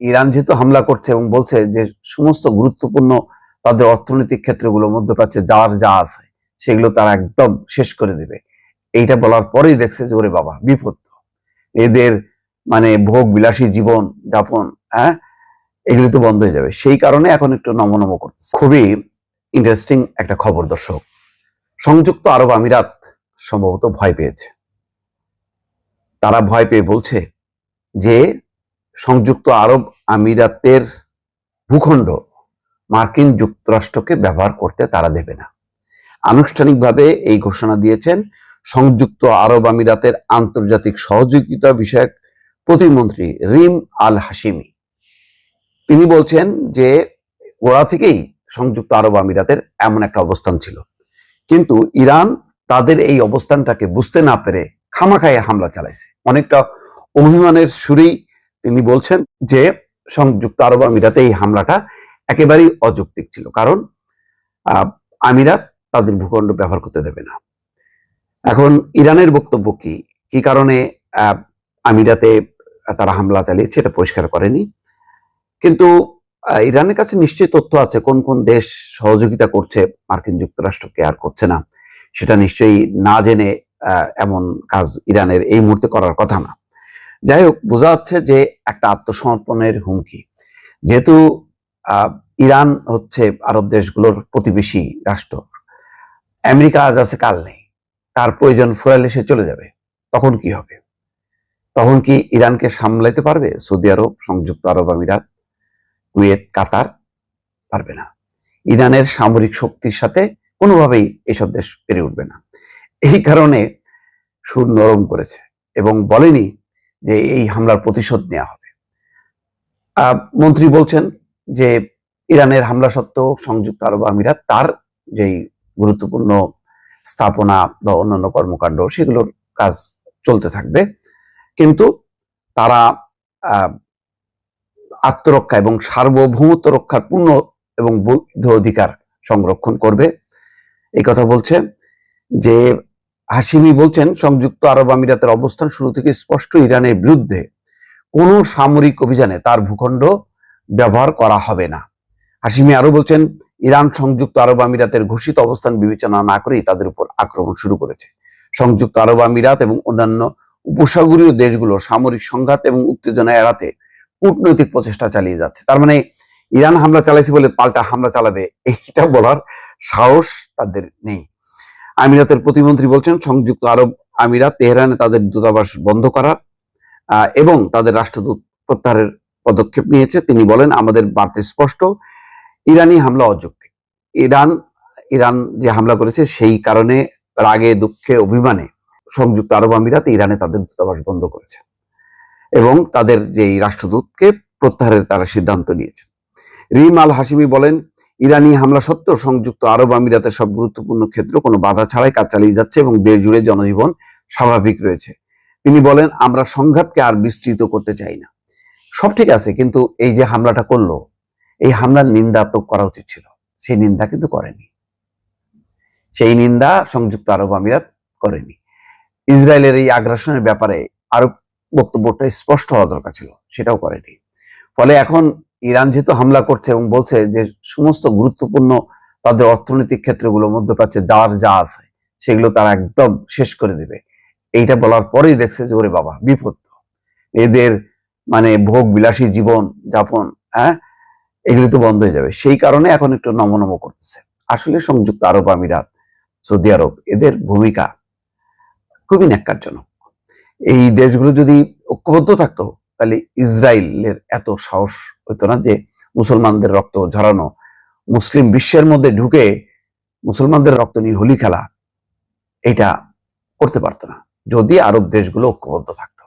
Iran যেহেতু হামলা করছে এবং বলছে যে সমস্ত গুরুত্বপূর্ণ তাদের অর্থনৈতিক ক্ষেত্রগুলো মধ্যপ্রাচ্যে যার যা আছে সেগুলো তারা একদম শেষ করে দিবে, এইটা বলার পরেই দেখছে যে ওরে বাবা বিপদ, এদের মানে ভোগ বিলাসী জীবন যাপন, হ্যাঁ, এগুলো তো বন্ধ হয়ে যাবে। সেই কারণে এখন একটু নমনম করতেছে। খুবই ইন্টারেস্টিং একটা খবর দর্শক, সংযুক্ত আরব আমিরাত সম্ভবত ভয় পেয়েছে। তারা ভয় পেয়ে বলছে যে সংযুক্ত আরব আমিরাতের ভূখণ্ড মার্কিন যুক্তরাষ্ট্রকে ব্যবহার করতে তারা দেবে না। আনুষ্ঠানিকভাবে এই ঘোষণা দিয়েছেন সংযুক্ত আরব আমিরাতের আন্তর্জাতিক সহযোগিতা বিষয়ক প্রতিমন্ত্রী রিম আল হাশিমি। তিনি বলছেন যে গোড়া থেকেই সংযুক্ত আরব আমিরাতের এমন একটা অবস্থান ছিল, কিন্তু ইরান তাদের এই অবস্থানটাকে বুঝতে না পেরে খামাখায় হামলা চালাইছে। অনেকটা অভিমানের সুরেই তিনি বলছেন যে সংযুক্ত আরব আমিরাতে এই হামলাটা একেবারেই অযৌক্তিক ছিল, কারণ আমিরাত তাদের ভূখণ্ড ব্যবহার করতে দেবে না। এখন ইরানের বক্তব্য কি কি কারণে আমিরাতে তারা হামলা চালিয়েছে এটা পরিষ্কার করেনি, কিন্তু ইরানের কাছে নিশ্চয়ই তথ্য আছে কোন কোন দেশ সহযোগিতা করছে মার্কিন যুক্তরাষ্ট্রকে আর করছে না, সেটা নিশ্চয়ই না জেনে এমন কাজ ইরানের এই মুহূর্তে করার কথা না। যাই হোক, বোঝা যাচ্ছে যে একটা আত্মসমর্পণের হুমকি, যেহেতু ইরান হচ্ছে আরব দেশগুলোর প্রতিবেশী রাষ্ট্র, আমেরিকা আজ আছে কাল নেই, তার প্রয়োজন ফুরাইলে সে চলে যাবে, তখন কি হবে? তখন কি ইরানকে সামলাইতে পারবে সৌদি আরব, সংযুক্ত আরব আমিরাত, কুয়েত, কাতার? পারবে না। ইরানের সামরিক শক্তির সাথে কোনোভাবেই এসব দেশ পেরে উঠবে না। এই কারণে সুর নরম করেছে এবং বলেনি যে এই হামলার প্রতিশোধ নেওয়া হবে। মন্ত্রী বলছেন যে ইরানের হামলা সত্ত্বেও সংযুক্ত আরব আমিরাত তার যেই গুরুত্বপূর্ণ স্থাপনা বা অন্যান্য কর্মকাণ্ড সেগুলোর কাজ চলতে থাকবে, কিন্তু তারা আত্মরক্ষা এবং সার্বভৌমত্ব রক্ষার পূর্ণ এবং বৈধ অধিকার সংরক্ষণ করবে, এই কথা বলছে। যে হাশিমি বলছেন সংযুক্ত আরব আমিরাতের অবস্থান শুরু থেকে স্পষ্ট, ইরানের বিরুদ্ধে কোনো সামরিক অভিযানে তার ভূখণ্ড ব্যবহার করা হবে না। হাশিমি আরো বলছেন ইরান সংযুক্ত আরব আমিরাতের ঘোষিত অবস্থান বিবেচনা না করেই তাদের উপর আক্রমণ শুরু করেছে। সংযুক্ত আরব আমিরাত এবং অন্যান্য উপসাগরীয় দেশগুলো সামরিক সংঘাত এবং উত্তেজনা এড়াতে কূটনৈতিক প্রচেষ্টা চালিয়ে যাচ্ছে। তার মানে ইরান হামলা চালাইছে বলে পাল্টা হামলা চালাবে এইটা বলার সাহস তাদের নেই। আমিরাতের প্রতিমন্ত্রী বলছেন সংযুক্ত আরব আমিরাত তেহরানে তাদের দূতাবাস বন্ধ করার এবং তাদের রাষ্ট্রদূত প্রত্যাহারের পদক্ষেপ নিয়েছে। তিনি বলেন আমাদের বার্তা স্পষ্ট, ইরানি হামলা অযৌক্তিক। ইরান যে হামলা করেছে সেই কারণে রাগে দুঃখে অভিমানে সংযুক্ত আরব আমিরাত ইরানে তাদের দূতাবাস বন্ধ করেছে এবং তাদের যে রাষ্ট্রদূতকে প্রত্যাহারের তারা সিদ্ধান্ত নিয়েছে। রিম আল হাশিমি বলেন ইরানি হামলা সত্ত্বেও সংযুক্ত আরব আমিরাতের সব গুরুত্বপূর্ণ ক্ষেত্র কোনো বাধা ছাড়াই কাজ চালিয়ে যাচ্ছে এবং দেশ জুড়ে জনজীবন স্বাভাবিক রয়েছে। তিনি বলেন আমরা সংঘাতকে আর বিস্তৃত করতে চাই না। সব ঠিক আছে, কিন্তু এই যে হামলাটা করলো, এই হামলার নিন্দা তো করা উচিত ছিল, সেই নিন্দা কিন্তু করেনি। সেই নিন্দা সংযুক্ত আরব আমিরাত করেনি। ইসরায়েলের এই আগ্রাসনের ব্যাপারে আরো বক্তব্যটা স্পষ্ট হওয়া দরকার ছিল, সেটাও করেনি। ফলে এখন ইরান যেহেতু হামলা করছে এবং বলছে যে সমস্ত গুরুত্বপূর্ণ তাদের অর্থনৈতিক ক্ষেত্রগুলো মধ্যপ্রাচ্যে যার যা আছে সেগুলো তারা একদম শেষ করে দিবে, এইটা বলার পরেই দেখছে যে ওরে বাবা বিপদ, এদের মানে ভোগ বিলাসী জীবন যাপন, হ্যাঁ, এগুলো তো বন্ধ হয়ে যাবে। সেই কারণে এখন একটু নমনম করতেছে। আসলে সংযুক্ত আরব আমিরাত, সৌদি আরব, এদের ভূমিকা খুবই ন্যাক্কারজনক। এই দেশগুলো যদি ঐক্যবদ্ধ থাকতো তাহলে ইসরায়েলের এত সাহস হতো না যে মুসলমানদের রক্ত ঝরানো, মুসলিম বিশ্বের মধ্যে ঢুকে মুসলমানদের রক্ত নিয়ে হোলি খেলা, এটা করতে পারতো না যদি আরব দেশগুলো ঐক্যবদ্ধ থাকতো।